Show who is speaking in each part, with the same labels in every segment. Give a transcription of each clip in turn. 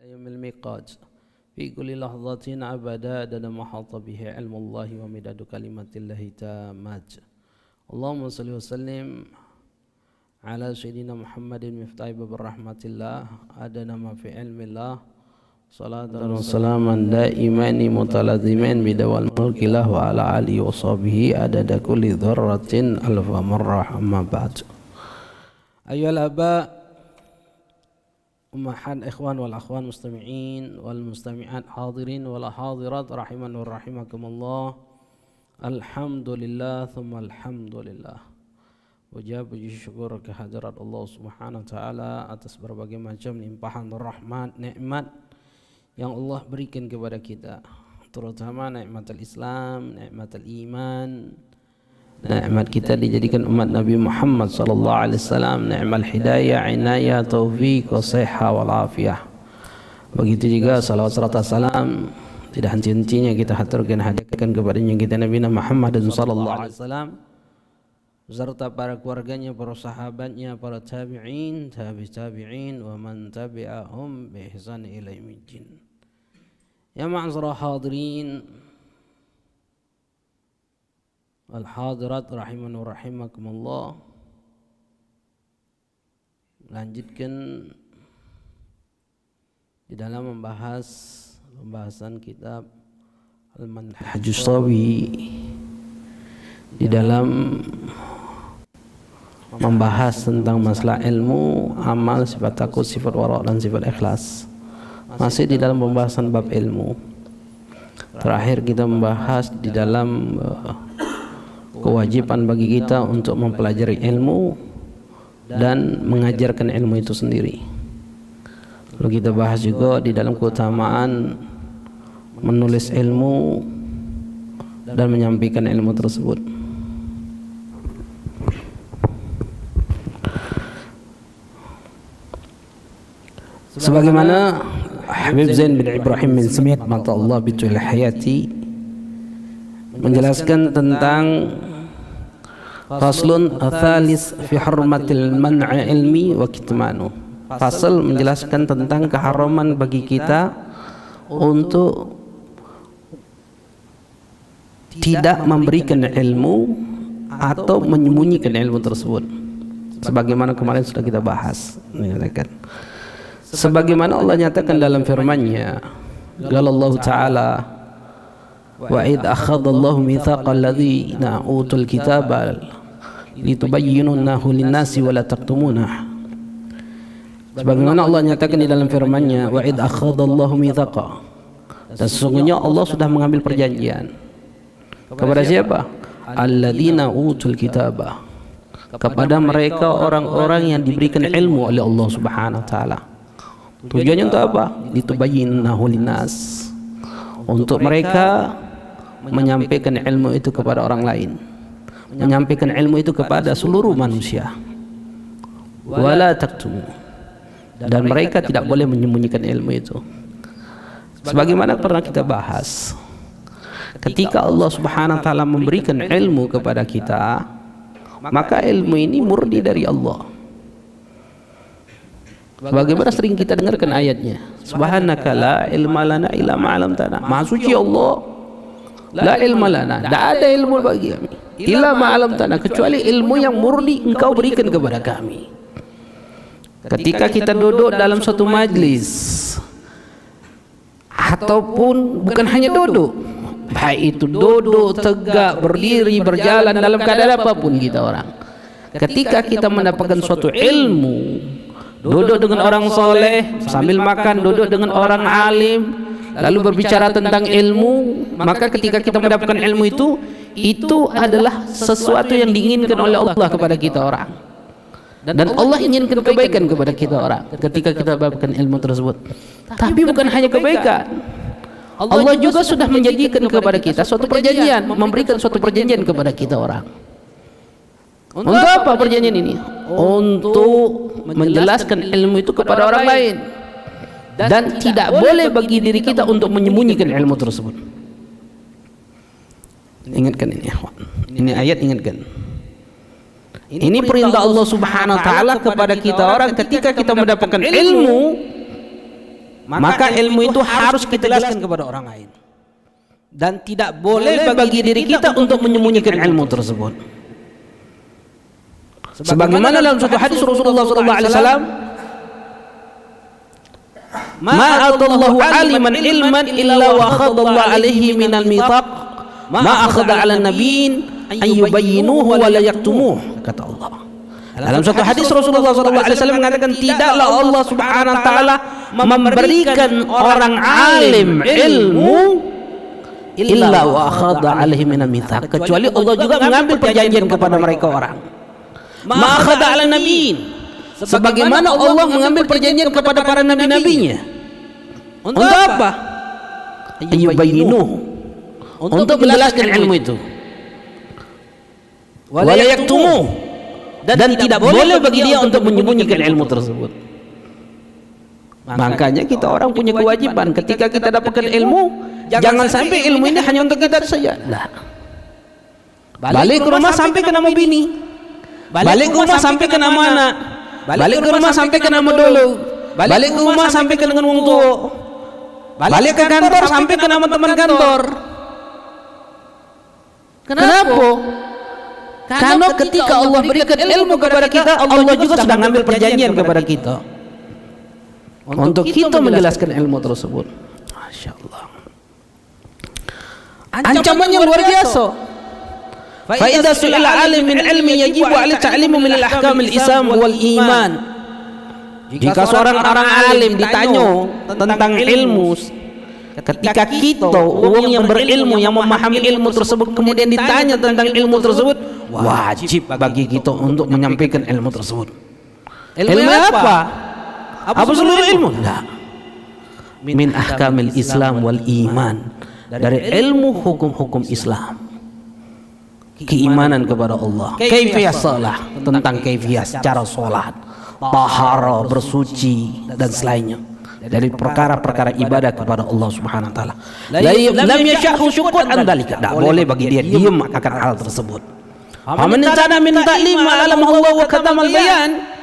Speaker 1: يوم الميقات في كل لحظة أبدا عدد ما حاط به علم الله ومداد كلمات الله تامات. اللهم صل وسلم على سيدنا محمد مفتاح باب رحمة الله عدد ما في علم الله صلاة وسلاما دائمان متلازمين بدوام ملك الله وعلى آله وصحبه عدد كل ذرة ألف مرة. أما بعد، أيها الآباء أمهات إخوان والأخوان مستمعين والمستمعات حاضرين ولا حاضرات رحمن ورحمكم الله. Alhamdulillah thumma alhamdulillah. Puji syukur kehadirat Allah Subhanahu wa taala atas berbagai macam limpahan rahmat nikmat yang Allah berikan kepada kita, terutama nikmat al-Islam, nikmat al-iman, nikmat kita dijadikan umat Nabi Muhammad sallallahu alaihi wasallam, nikmat hidayah, inayah, taufik, wasihah wal afiyah. Begitu juga salawat serta salam tidak henti-hentinya kita haturkan hadiahkan kepada yang kita Nabi Muhammad sallallahu alaihi wasallam beserta para keluarganya, para sahabatnya, para tabi'in, tabi'in wa man tabi'ahum bi ihsan ila yaumil. Ya ma'azra hadirin al-hadirat rahiman wa rahimakumullah. Lanjutkan di dalam membahas pembahasan kitab Al-Manhajus Shawi, di dalam membahas tentang masalah ilmu, amal, sifat takut, sifat wara' dan sifat ikhlas. Masih di dalam pembahasan bab ilmu. Terakhir kita membahas di dalam kewajiban bagi kita untuk mempelajari ilmu dan mengajarkan ilmu itu sendiri. Lalu kita bahas juga di dalam keutamaan menulis ilmu dan menyampaikan ilmu tersebut. Sebagaimana Habib Zain bin Ibrahim bin Samiyat mata Allah bitul hayati menjelaskan tentang faslun tsalis fi hurmatil man'i ilmi wa kitmanu. Fasal menjelaskan tentang keharaman bagi kita untuk tidak memberikan ilmu atau menyembunyikan ilmu tersebut. Sebagaimana kemarin sudah kita bahas, sebagaimana Allah nyatakan dalam firman-Nya, qala Allah Ta'ala, wa id akhadallahu mitsaqal ladzina utul kitaba litubayyinunahu lin-nasi wa la taktumunahu. Sebagaimana Allah nyatakan di dalam firman-Nya, wa id akhadallahu mitsaqa, dan sesungguhnya Allah sudah mengambil perjanjian kepada siapa? Alladzina utul kitaba, kepada mereka orang-orang yang diberikan ilmu oleh Allah Subhanahu wa taala. Tujuannya untuk apa? Litubayyinahu linnas, untuk mereka menyampaikan ilmu itu kepada orang lain, menyampaikan ilmu itu kepada seluruh manusia. Wala taktumu, dan mereka tidak boleh menyembunyikan ilmu itu. Sebagaimana pernah kita bahas, ketika Allah Subhanahu wa taala memberikan ilmu kepada kita, maka ilmu ini murni dari Allah. Sebagaimana sering kita dengarkan ayatnya, subhanaka la ilma lana illa ma 'allamtana. Maha suci Allah, la ilma lana, tidak ada ilmu bagi kami illa ma 'allamtana, kecuali ilmu yang murni engkau berikan kepada kami. Ketika kita duduk dalam suatu majlis, ataupun bukan hanya duduk, baik itu duduk, tegak, berdiri, berjalan, dalam keadaan apapun kita orang, ketika kita mendapatkan suatu ilmu, duduk dengan orang soleh, sambil makan, duduk dengan orang alim, lalu berbicara tentang ilmu, maka ketika kita mendapatkan ilmu itu adalah sesuatu yang diinginkan oleh Allah kepada kita orang. Dan Allah inginkan kebaikan kepada kita orang ketika kita mendapatkan ilmu tersebut. Tapi bukan hanya kebaikan, Allah juga sudah menjanjikan kepada kita suatu perjanjian, memberikan suatu perjanjian kepada kita orang. Untuk apa perjanjian ini? Untuk menjelaskan ilmu itu kepada orang lain, dan tidak boleh bagi diri kita untuk menyembunyikan ilmu tersebut. Ingatkan ini, ini ayat, ingatkan. Ini perintah Allah Subhanahu wa taala kepada kita orang ketika kita mendapatkan ilmu, maka ilmu itu harus kita jelaskan kepada orang lain. Dan tidak boleh bagi diri kita untuk menyembunyikan ilmu tersebut. Sebagaimana dalam suatu hadis Rasulullah SAW, ma atallahu aliman ilman illa wa akhadallahu alaihi minal mithaq ma akhadha ala nabiyyin an yubayyinuhu wa la yaktumuh, kata Allah. Dalam suatu hadis Rasulullah SAW mengatakan, tidaklah Allah Subhanahu wa taala memberikan orang alim ilmu illa wa akhadha alaihi minal mithaq, kecuali Allah juga mengambil perjanjian kepada mereka orang. Ma akhadha ala nabiyyin, sebagaimana Allah mengambil perjanjian kepada para nabi-nabinya. Untuk apa? Yubayyinuh, untuk menjelaskan ilmu itu. Wala yaktumuh, dan tidak boleh bagi dia untuk menyembunyikan ilmu tersebut. Makanya kita orang punya kewajiban ketika kita dapatkan ilmu, jangan sampai ilmu ini hanya untuk kita saja. Lah. Balik ke rumah sampai ke nama bini, balik ke rumah sampai ke nama anak, balik ke rumah sampai ke nama dulu, balik ke rumah sampai ke dengan wong tua, balik ke kantor sampai ke nama teman kantor. Kenapa? Karena ketika Allah berikan ilmu kepada kita, Allah juga sudah mengambil perjanjian kepada kita untuk kita menjelaskan ilmu tersebut. Masya Allah. Ancamannya luar biasa. Fa idza su'ila alim min ilmi yajibu 'alaihi ta'limu min al-ahkam al-islam wal iman. Jika seorang orang alim ditanya tentang ilmu, ketika kita orang yang berilmu yang memahami ilmu tersebut kemudian ditanya tentang ilmu tersebut, wajib bagi kita untuk menyampaikan ilmu tersebut. Ilmu apa? Apa seluruh ilmu? Enggak. Min ahkamil Islam wal iman, dari ilmu hukum-hukum Islam, keimanan kepada Allah, kaifiyah salah, tentang kaifiyah cara salat, tahara, bersuci dan selainnya dari perkara-perkara ibadah kepada Allah Subhanahu wa taala. Lam yashahu syukur an dalika, tidak boleh bagi dia diam akan hal tersebut. Faman kana min ta'lim alam Allah wa katamal bayan,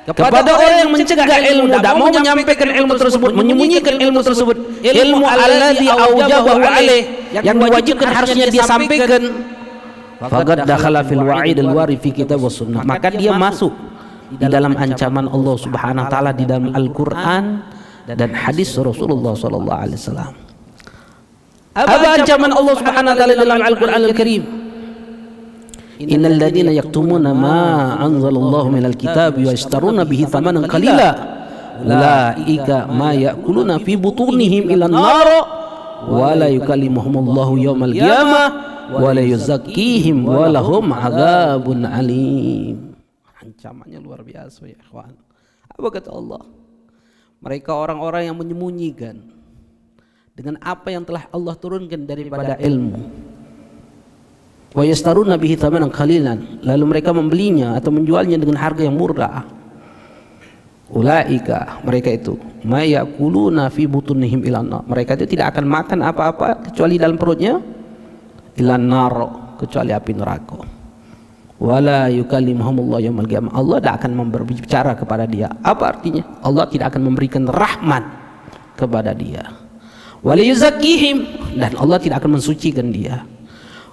Speaker 1: kepada orang yang mencegah ilmu, tidak mau menyampaikan ilmu tersebut, menyembunyikan ilmu tersebut, ilmu alladzi aujabahu alaih, yang diwajibkan harusnya dia sampaikan, faqad dakhala fil wa'id al-wari fi kitab was sunnah, maka dia masuk di dalam ancaman Allah Subhanahu wa taala di dalam Al-Qur'an dan hadis Rasulullah sallallahu alaihi wasallam. Apa ancaman Allah Subhanahu wa taala dalam Al-Qur'an Al-Karim? Innal ladzina yaktumuna ma anzalallahu minal kitabi wa yashtaruna bihi thamanan qalila ulaika ma ya'kuluna fi butunihim ilan nar wa la yukallimuhumullahu yawmal qiyamah wa la yuzakkihim wa lahum adzabun alim. Ancamannya luar biasa ya ikhwan. Apa kata Allah? Mereka orang-orang yang menyembunyikan dengan apa yang telah Allah turunkan daripada ilmu. Wa yastaruna bihi thamanan qalilan, lalu mereka membelinya atau menjualnya dengan harga yang murah. Ulaika, mereka itu ma yaquluna fi butunihim ilan nar, mereka itu tidak akan makan apa-apa kecuali dalam perutnya ilan nar, kecuali api neraka. Wala yukallimuhumullah yaumil qiyamah, Allah tidak akan berbicara kepada dia. Apa artinya? Allah tidak akan memberikan rahmat kepada dia. Wala yuzakkihim, dan Allah tidak akan mensucikan dia.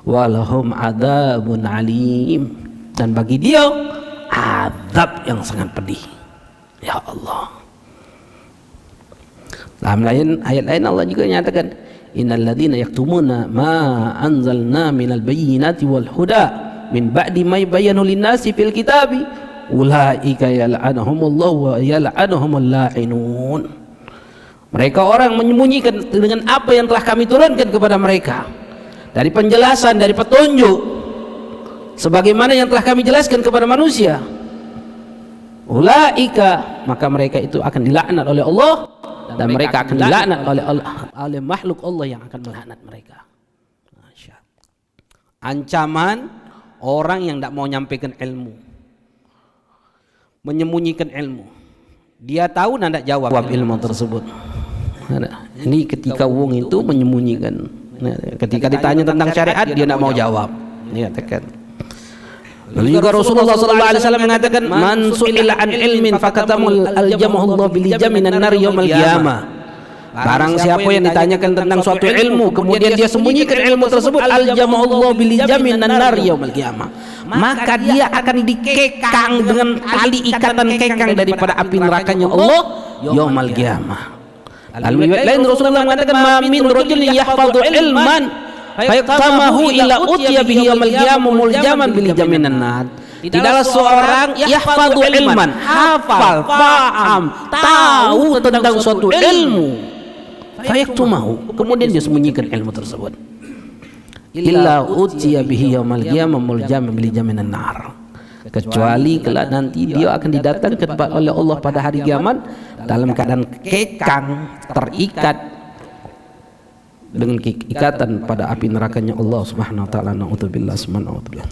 Speaker 1: Walahum adzabun alim, dan bagi dia azab yang sangat pedih. Ya Allah. Dalam ayat lain Allah juga menyatakan, innal ladzina yaktumuna ma anzalna minal bayyinati wal huda min ba'di ma bayyanu lin-nasi fil kitabi ulaika yal'anuhumullahu wa yal'anuhumul la'inun. Mereka orang menyembunyikan dengan apa yang telah kami turunkan kepada mereka dari penjelasan, dari petunjuk sebagaimana yang telah kami jelaskan kepada manusia. Ulaika, maka mereka itu akan dilaknat oleh Allah, dan mereka akan dilaknat oleh makhluk Allah yang akan melaknat mereka. Ancaman orang yang tidak mau menyampaikan ilmu, menyembunyikan ilmu. Dia tahu dan tidak jawab ilmu tersebut. Ini ketika wong itu menyembunyikan. Ketika ditanya tentang syariat, dia tidak mau jawab. Dia katakan, Lalu juga Rasulullah sallallahu alaihi wasallam mengatakan, "Man su'ila an ilmin fakatamul aljamahu Allah bil jaminan nar yaumil qiyamah." Barang siapa yang ditanyakan tentang suatu ilmu kemudian dia sembunyikan ilmu tersebut, aljamahu Allah bil jaminan nar yaumil qiyamah, maka dia akan dikekang dengan tali ikatan kekang daripada api nerakanya Allah yaumil qiyamah. Lalu lain Rasulullah mengatakan, "Ma min rajulin yahfadhu ilman fayaqtamahu ila utiya bihi yaumil qiyamah muljaman bil jaminan nar." Tidaklah seorang yahfadhu ilman, hafal, paham, tahu tentang suatu ilmu, fayaqtamahu, kemudian dia sembunyikan ilmu tersebut, illa utiya bihi yaumil qiyamah muljaman bil jaminan nar, kecuali kelak nanti dia akan didatangkan oleh Allah pada hari kiamat dalam keadaan kekang, terikat dengan ikatan pada api nerakanya Allah Subhanahu wa taala. Na'udzubillah subhanahu wa ta'ala.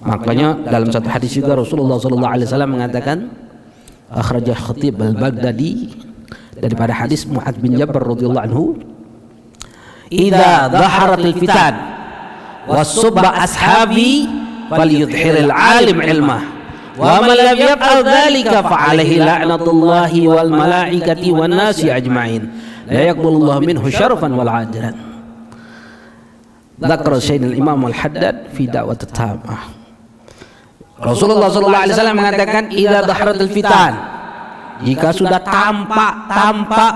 Speaker 1: Makanya dalam satu hadis juga Rasulullah sallallahu alaihi wasallam mengatakan, akhrajah Khatib al-Baghdadi daripada hadis Mu'adz bin Jabal radhiyallahu anhu, "Idza dhaharatil fitan wasubba ashabi falyudhhiril alim ilmah wa man lam yaf'al dhalika fa alaihi la'natullahi wal malaikati wan nasi ajma'in la yaqbalullahu minhu syarfan wal ajran." Dzakara Syekh al-Imam al-Haddad fi da'wat at-tamah. Rasulullah sallallahu alaihi wasallam mengatakan, idza dhaharatil fitan, jika sudah tampak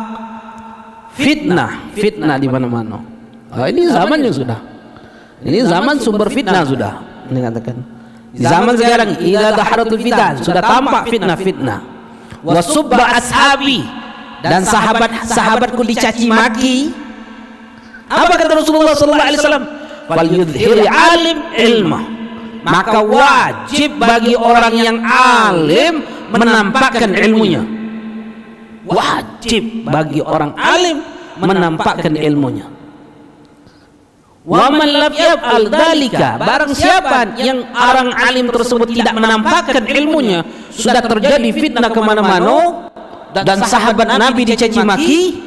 Speaker 1: fitnah di mana-mana. Ini zamannya sudah. Ini zaman sumber fitnah sudah. Ini katakan. Di zaman sekarang idza dhaharatul fitan, sudah tampak fitnah. Wasubba ashabi, dan sahabatku dicaci maki. Apa kata Rasulullah sallallahu alaihi wasallam? Fal yudhhir alim ilmah. Maka wajib bagi orang yang alim menampakkan ilmunya. Wajib bagi orang alim menampakkan ilmunya. Wa man lam yaf'al dzalika, barang siapa yang orang alim tersebut tidak menampakkan ilmunya, sudah terjadi fitnah kemana-mana dan sahabat Nabi dicaci maki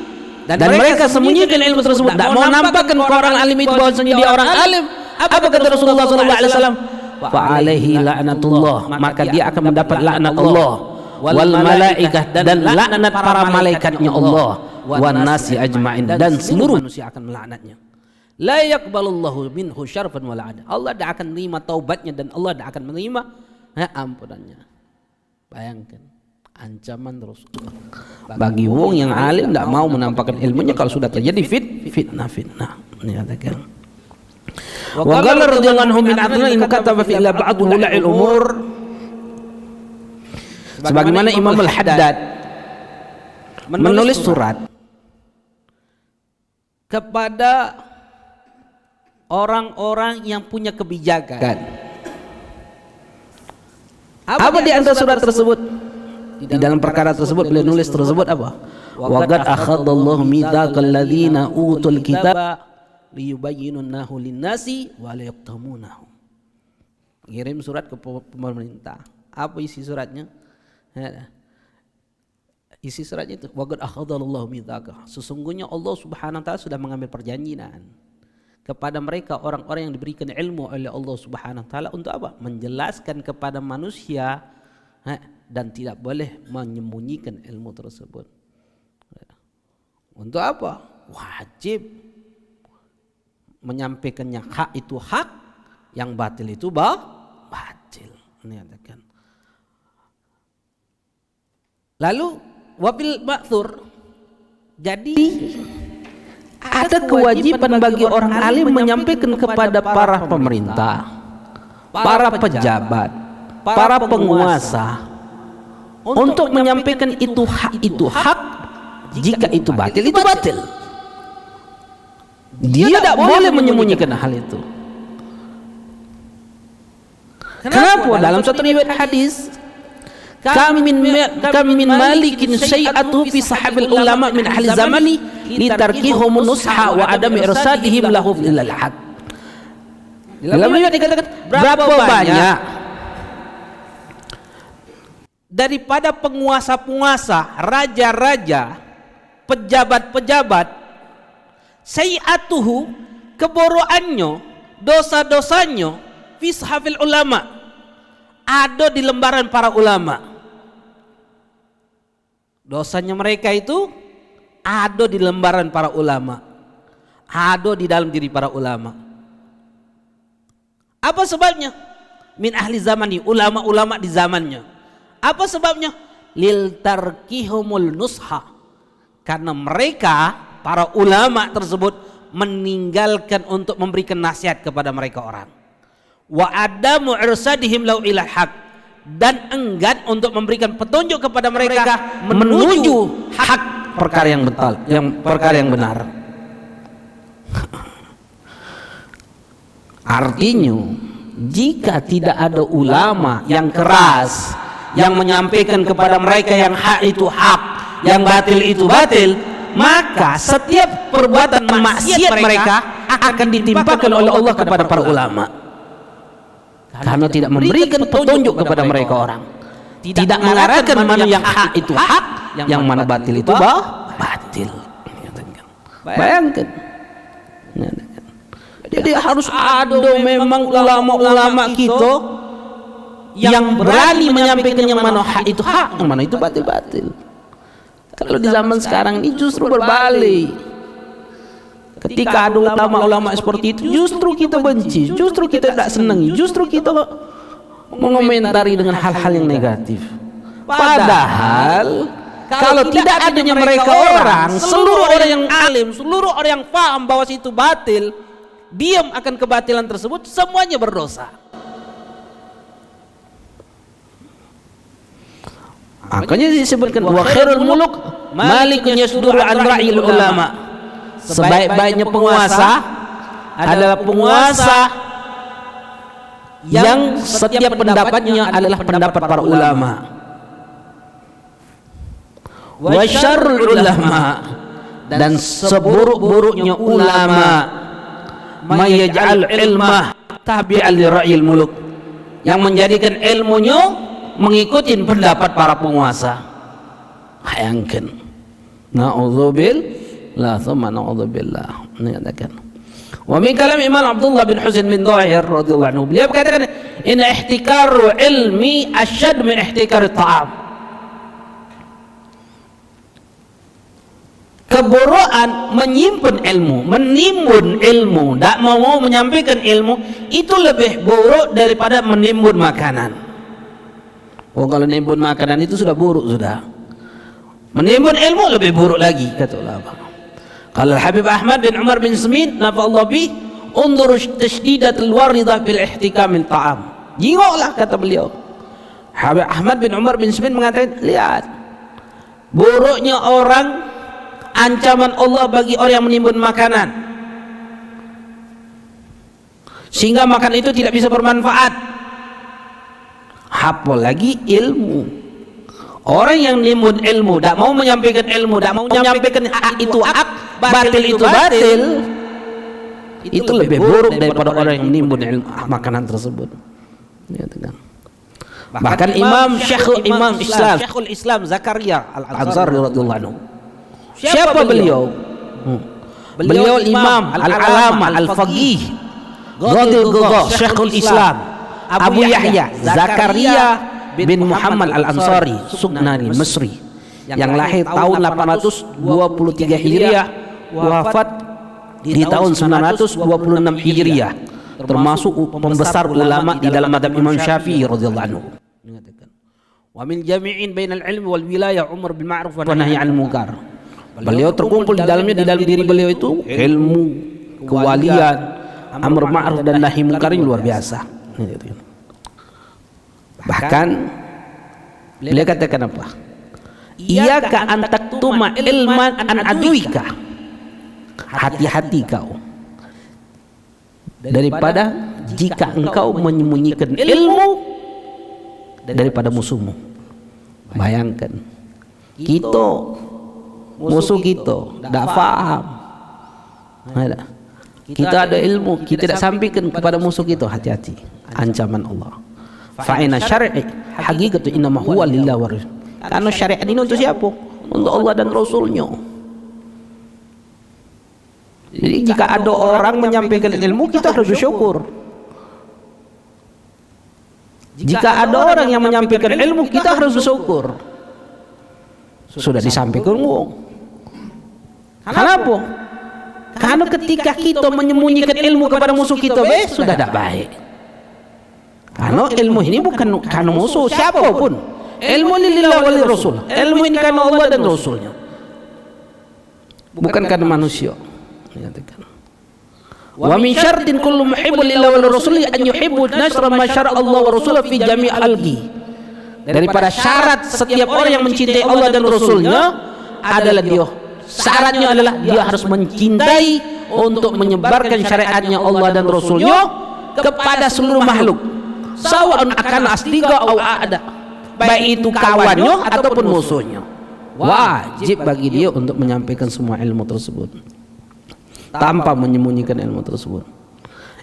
Speaker 1: dan mereka sembunyikan ilmu tersebut, tidak mau nampakkan ke orang alim itu bahwasanya dia orang alim. Apa kata Rasulullah sallallahu alaihi wasallam? Fa alaihi la'natullah, maka dia akan mendapat laknat Allah wal malaikah, dan laknat para malaikatnya Allah, wan nasi ajma'in, dan seluruh manusia akan melaknatnya. La yaqbalullahu minhu syarfan wala ada. Allah tidak akan menerima taubatnya dan Allah tidak akan menerima ampunannya. Bayangkan ancaman Rasulullah bagi wong yang alim tidak mau menampakkan ilmunya kalau sudah terjadi fitnah. Ini katakan. Wa qala radhiyallahu anhu min adna in kataba fi ila ba'd ula'il umur, sebagaimana Imam Al-Haddad menulis surat kepada orang-orang yang punya kebijakan. Apa di antara surat tersebut? Di dalam perkara tersebut beliau nulis tersebut apa? Wa qad akhadallahu mitsaqal ladzina utul kitaba liyubayyinunnahu lin-nasi wa la yaktamunahu. Kirim surat ke pemerintah. Apa isi suratnya? Isi suratnya itu wa qad akhadallahu mitsaqa. Sesungguhnya Allah Subhanahu wa taala sudah mengambil perjanjian kepada mereka orang-orang yang diberikan ilmu oleh Allah Subhanahu wa taala untuk apa? Menjelaskan kepada manusia dan tidak boleh menyembunyikan ilmu tersebut. Untuk apa? Wajib menyampaikannya hak itu hak, yang batil itu batil. Ini katakan. Lalu wabil ma'thur, jadi ada kewajiban bagi orang alim menyampaikan kepada para pemerintah, para pejabat, para penguasa untuk menyampaikan itu hak, jika itu batil itu batil. Dia tidak boleh menyembunyikan hal itu. Kenapa? Dalam satu riwayat hadis, kam min malikin syai'atu fi sahabil ulama min ahli zamani litarkihum nusha wa adam irsadihim lahu ilal haq. Dalam riwayat dikatakan, berapa banyak daripada penguasa-penguasa, raja-raja, pejabat-pejabat, syai'atuhu, keboroannya, dosa-dosanya, fi sahafil ulama, ada di lembaran para ulama. Dosanya mereka itu ada di lembaran para ulama, ada di dalam diri para ulama. Apa sebabnya? Min ahli zamani, ulama-ulama di zamannya. Apa sebabnya? Lil tarkihumul nusha, karena mereka para ulama tersebut meninggalkan untuk memberikan nasihat kepada mereka orang. Wa adamu irsadihim lau ila haq, dan enggan untuk memberikan petunjuk kepada mereka menuju hak, perkara yang betul, perkara yang benar. Artinya, jika tidak ada ulama yang keras yang menyampaikan kepada mereka yang hak itu hak, yang batil itu batil, maka setiap perbuatan maksiat mereka akan ditimpakan oleh Allah kepada para ulama, karena tidak memberikan petunjuk kepada mereka orang, tidak mengarahkan mana yang hak itu hak, yang mana batil itu batil. Bayangkan. Jadi harus ada memang ulama-ulama kita yang berani menyampaikan yang mana hak itu hak, yang mana itu batil-batil. Kalau di zaman sekarang ini justru berbalik. Ketika ada ulama-ulama seperti itu, justru kita benci, justru kita tidak senangi, justru kita mengomentari dengan hal-hal yang negatif. Padahal kalau tidak adanya mereka orang, seluruh orang yang alim, seluruh orang yang paham bahwa itu batil, diam akan kebatilan tersebut, semuanya berdosa. Makanya disebutkan wa khairul muluk malikun yasduru an ra'il ulama. Sebaik-baiknya penguasa adalah penguasa yang setiap pendapatnya adalah pendapat para ulama. Wa syarrul ulama, dan seburuk-buruknya ulama may yaj'al ilmah tabi'an li ra'il muluk, yang menjadikan ilmunya mengikuti pendapat para penguasa. Bayangkan. Na'udzubillah, thumma na'udzubillah. Mengatakan. Wa min kalam Imam Abdullah bin Husain bin Dhahir radhiyallahu anhu, beliau berkata, "Inna ihtikaru ilmi asyad min ihtikari ta'am." Keburukan menyimpan ilmu, menimbun ilmu, tak mau menyampaikan ilmu, itu lebih buruk daripada menimbun makanan. Oh, kalau menimbun makanan itu sudah buruk sudah. Menimbun ilmu lebih buruk lagi, kata ulama. Kalau Habib Ahmad bin Umar bin Samin nafa'allahu bi, undur tashdidatul waridah bil ihtikam min ta'am. Jingoklah, kata beliau. Habib Ahmad bin Umar bin Samin mengatakan, lihat buruknya orang, ancaman Allah bagi orang yang menimbun makanan, sehingga makan itu tidak bisa bermanfaat. Apalagi ilmu. Orang yang menimbun ilmu, tak mau menyampaikan ilmu, tak mau menyampaikan hak itu hak, batil itu batil, itu lebih buruk daripada orang yang menimbun ilmu makanan tersebut. Bahkan Syekhul Islam Zakaria Al-Ansari radhiyallahu anhu. Siapa beliau? Beliau Imam Al-Alama Al-Faqih Ghadil Syekhul Islam Abu Yahya Zakaria bin Muhammad Al-Ansari Sugnani Misri, yang lahir tahun 823 Hijriah, wafat di tahun 926 Hijriah, termasuk pembesar ulama di dalam madhab Imam Syafi'i radhiyallahu anhu. Wa min jami'in bainal ilmi wal wilayah Umar bil ma'ruf wa nahy 'anil munkar. Beliau terkumpul di dalam diri beliau itu ilmu, kewalian, amar ma'ruf dan nahi munkar yang luar biasa. Bahkan beliau katakan apa? Iyyaka an taktuma ilman an aduika, hati-hati kau daripada jika engkau menyembunyikan ilmu daripada musuhmu. Bayangkan, kita musuh kita tidak faham, kita ada ilmu, kita tidak sampaikan kepada musuh kita, hati-hati, ancaman Allah. Fa'ina syar'i hakikatu innama huwa lillah wa rasul. Karena syariat ini untuk siapa? Untuk Allah dan Rasulnya. Jadi jika ada orang menyampaikan ilmu, kita harus bersyukur. Jika ada orang yang menyampaikan ilmu, kita harus bersyukur. Sudah disampaikan ilmu. Kenapa? Karena ketika kita menyembunyikan ilmu kepada musuh kita, sudah tidak baik. Karena ilmu ini bukan karena musuh siapapun. Ilmu lillah wali rasul. Ilmu ini karena Allah dan Rasulnya, bukan karena manusia. Wa min syartin kullu muhibbin lillahi wal rasuli an yuhibbu nasra ma syara Allah wa rasulahu fi jami' alqi. Daripada syarat setiap orang yang mencintai Allah dan Rasulnya adalah syaratnya adalah dia harus mencintai untuk menyebarkan syariatnya Allah dan Rasulnya kepada seluruh makhluk, sawa'un akan asdiqa au a'da, baik itu kawannya ataupun musuhnya. Wajib bagi dia untuk menyampaikan semua ilmu tersebut tanpa menyembunyikan ilmu tersebut.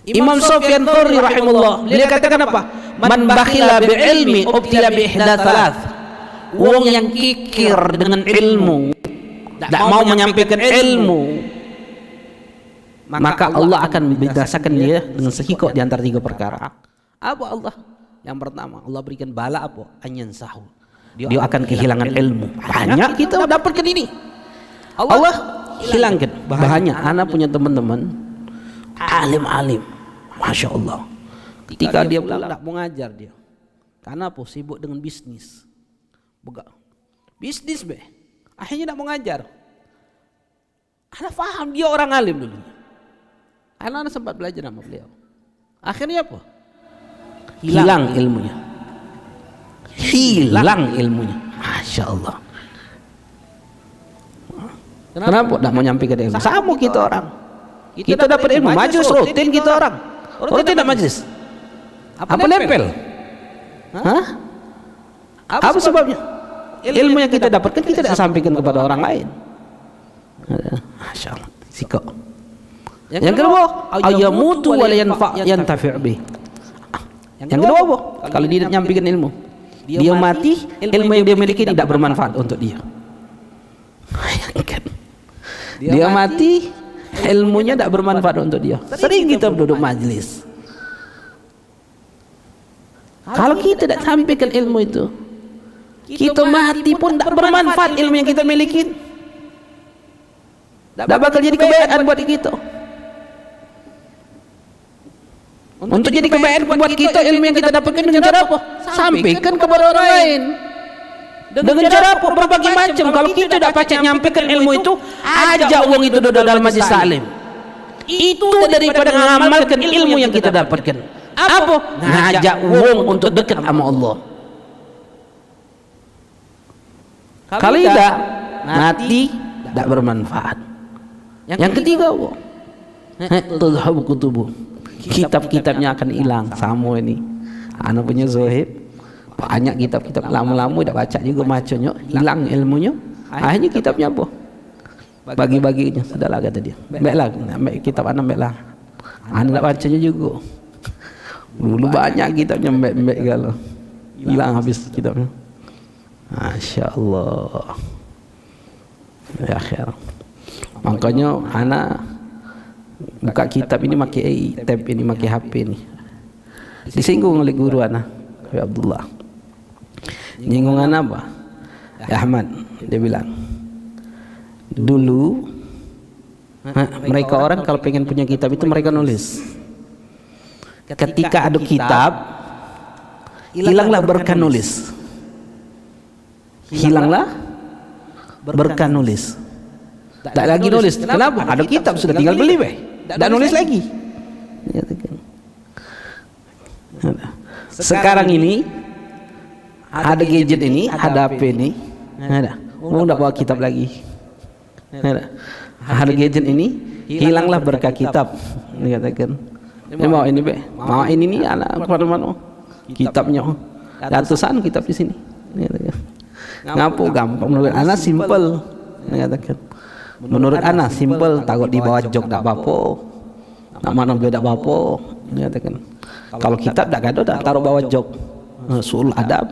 Speaker 1: Imam Sufyan Tsauri rahimahullah, dia katakan apa? Man bakhila bi ilmi ubtila bi ihda thalath. Wong yang kikir dengan ilmu, tidak mau menyampaikan ilmu, maka Allah akan membinasakan dia dengan sehikok di antara 3 perkara. Apa Allah? Yang pertama, Allah berikan bala apa? Anyan sahu. Dia akan kehilangan ilmu. Banyak kita dapatkan ini. Allah hilangkan. Banyak anak punya teman-teman alim-alim, masya Allah. Ketika dia pulang tidak mau ngajar dia. Karena apa? Sibuk dengan bisnis. Bisnis akhirnya tidak mau ngajar. Anak faham dia orang alim dulu. Anak sempat belajar sama beliau. Akhirnya apa? Hilang ilmunya. Hilang ilmunya. Masya Allah. Kenapa tidak mau nyampaikan ilmu? Sama kita orang. Kita dapat ilmu, majlis rutin kita orang. Rutin tidak majlis? Apa nempel? Hah? Apa sebabnya? Ilmu yang kita dapatkan kita tidak sampaikan kepada orang lain. Masya Allah. Sikap. Yang kedua, ayamutu wa la yantafi' bih. Yang kedua apa? Kalau dia nyampaikan ilmu, dia mati, ilmu yang dia miliki tidak bermanfaat untuk dia. Dia mati, ilmunya tidak bermanfaat untuk dia. Sering kita duduk majlis, kalau kita tidak sampaikan ilmu itu, kita mati pun tidak bermanfaat ilmu yang kita miliki. Tidak bakal jadi kebaikan buat kita. Untuk jadi kebaikan buat kita, ilmu yang kita dapatkan dengan cara apa? Sampaikan kepada orang lain. Dengan cara apa? Berbagai macam. Kalau kita tidak pacak nyampaikan ilmu itu, ajak wong itu duduk dalam majlis taklim. Itu daripada mengamalkan ilmu yang kita dapatkan. Apa? Ngajak wong untuk dekat sama Allah. Kalau tidak, mati tidak bermanfaat. Yang ketiga, tadhhabu kutubu. Kitab-kitabnya akan hilang. Sama ini anak punya Zohib, banyak kitab-kitab lama-lama udah baca juga macamnya, hilang ilmunya. Akhirnya kitabnya apa? Bagi-baginya. Sudahlah kata dia. Baiklah, ambil kitab anak baiklah. Anak bacanya juga. Dulu banyak kitabnya baik kalau hilang habis kitabnya. Masya Allah. Ya akhir. Makanya anak buka kitab ini pakai tab ini, pakai HP ini. Disinggung oleh guru anak, ya Abdullah. Nyinggung anak apa? Ya Ahmad, dia bilang dulu mereka orang kalau pengen punya kitab itu mereka nulis. Ketika ada kitab, hilanglah berkah nulis. Hilanglah berkah nulis. Tak lagi nulis. Kenapa? Ada kitab sudah tinggal beli tak nulis lagi. Sekarang ini ada gadget ini, ada HP ini, ada. Mau tidak bawa kitab lagi. Ada gadget ini, hilanglah berkah kitab. Dikatakan. Ini mau ini mau ini nih anak mana kitabnya. Ratusan kitab di sini. Ngapu gampang menurut anak simple. Dikatakan. Menurut anak simple, takut di bawah jok tak apa-apa. Nak mana beda apa-apa. Dikatakan. Kalau kitab tak ada, tak taruh bawah jok. Sul adab,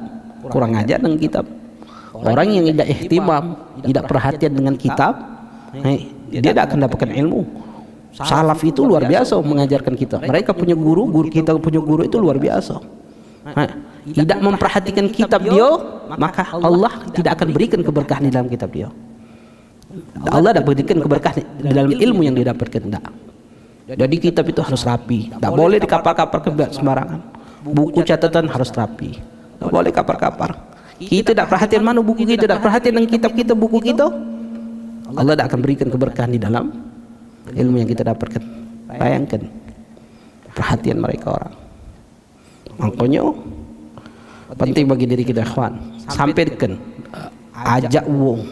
Speaker 1: kurang ajar dengan kitab. Orang yang tidak ihtimam, tidak perhatian dengan kitab, dia tidak akan dapatkan ilmu. Salaf itu luar biasa mengajarkan kita. Mereka punya guru, kita punya guru itu luar biasa. tidak memperhatikan kitab dia, maka Allah tidak akan berikan keberkahan di dalam kitab dia. Allah tidak berikan keberkahan di dalam ilmu yang didapatkan. Tidak. Jadi kitab itu harus rapi, tidak boleh dikapar-kapar ke sembarangan. Buku catatan harus rapi, tidak boleh kapar-kapar. Kita tidak perhatian mana buku kita, tidak perhatian dengan kitab kita, buku kita, Allah tidak akan berikan keberkahan di dalam ilmu yang kita dapatkan. Bayangkan perhatian mereka orang. Makanya penting bagi diri kita, ikhwan, sampaikan, ajak wong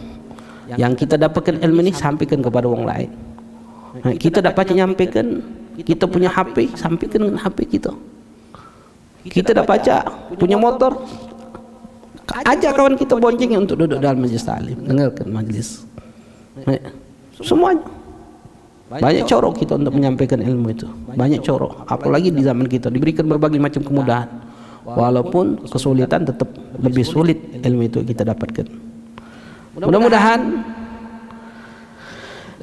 Speaker 1: yang kita dapatkan ilmu ini, sampaikan kepada wong lain. Kita dapat menyampaikan, kita punya HP, sampaikan dengan HP kita. Kita dapat baca, punya motor, ajak kawan kita bonceng untuk duduk dalam majlis taklim, dengarkan majlis. Semuanya banyak corok kita untuk menyampaikan ilmu itu, banyak corok. Apalagi di zaman kita diberikan berbagai macam kemudahan, walaupun kesulitan tetap lebih sulit ilmu itu kita dapatkan. Mudah-mudahan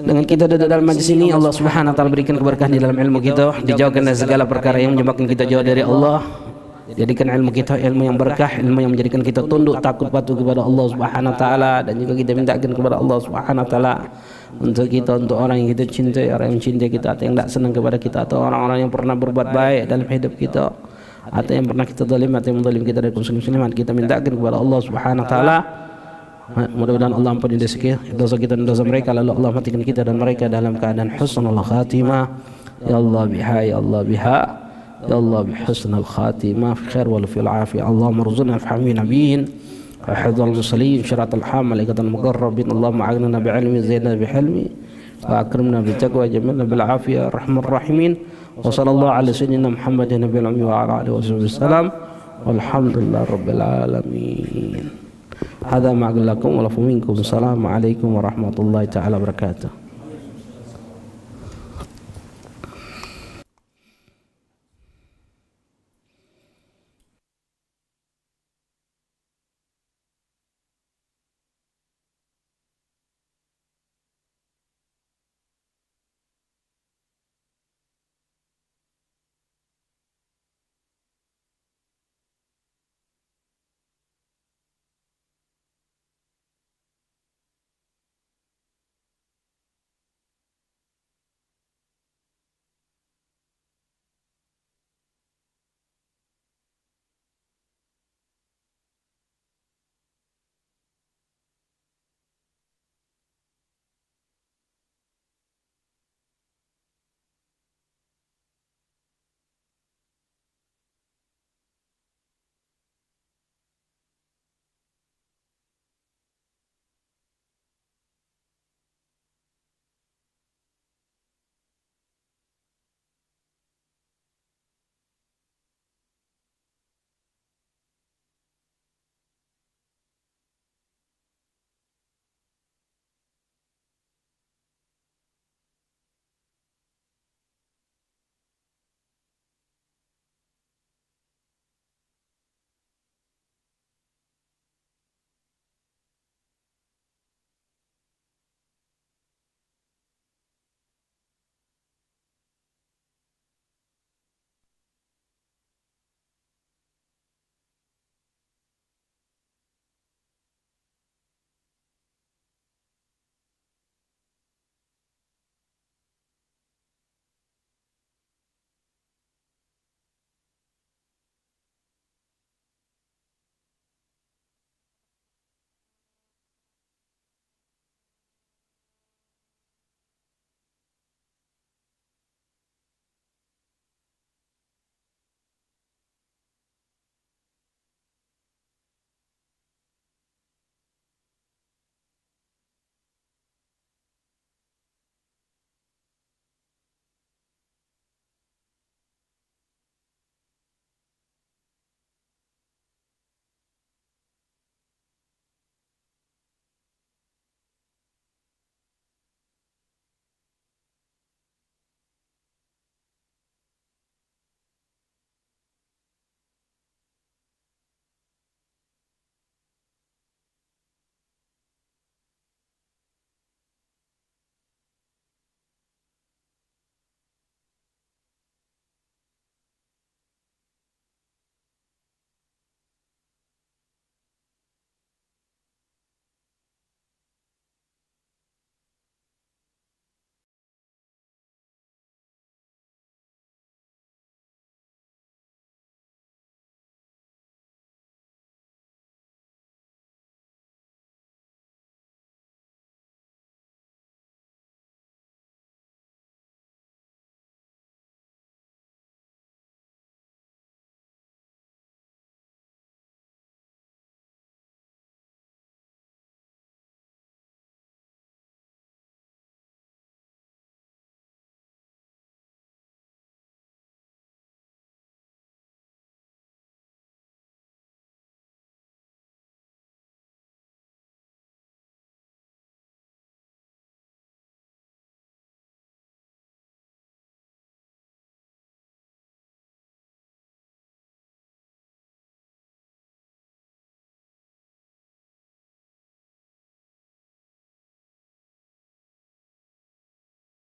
Speaker 1: dengan kita duduk dalam majlis ini, Allah Subhanahu wa taala berikan keberkahan di dalam ilmu kita, dijauhkan dari segala perkara yang menyebabkan kita jauh dari Allah. Jadikan ilmu kita ilmu yang berkah, ilmu yang menjadikan kita tunduk takut patuh kepada Allah Subhanahu wa taala, dan juga kita mintakan kepada Allah Subhanahu wa taala untuk kita, untuk orang yang kita cintai, orang yang mencintai kita atau yang tidak senang kepada kita, atau orang-orang yang pernah berbuat baik dalam hidup kita, atau yang pernah kita zalim atau yang menzalim kita dari kaum muslimin, kita mintakan kepada Allah Subhanahu wa taala. Mudah-mudahan Allah ampuni dosa kita dan dosa mereka, lalu Allah matikan kita dan mereka dalam keadaan husnul khatimah. Ya Allah biha, ya Allah biha, ya Allah bihusnul khatimah, fi khair wal fil afiyah. Allahumma rzuqna fahmi nabiyyin wa hifdzal mursalin, syiratal ham, malaikatul muqarrabin. Allahumma aghnina bi'ilmi, zaidna bihilmi, wa akrimna bitaqwa, jamilna bil afiyah, arhamar rahimin. Wa sallallahu ala sayyidina Muhammadin nabiyil ummi wa ala alihi wasallam. Walhamdulillahi rabbil alamin. Hadza ma aqul lakum wa lakum minkum. Assalamu alaikum warahmatullahi taala wabarakatuh.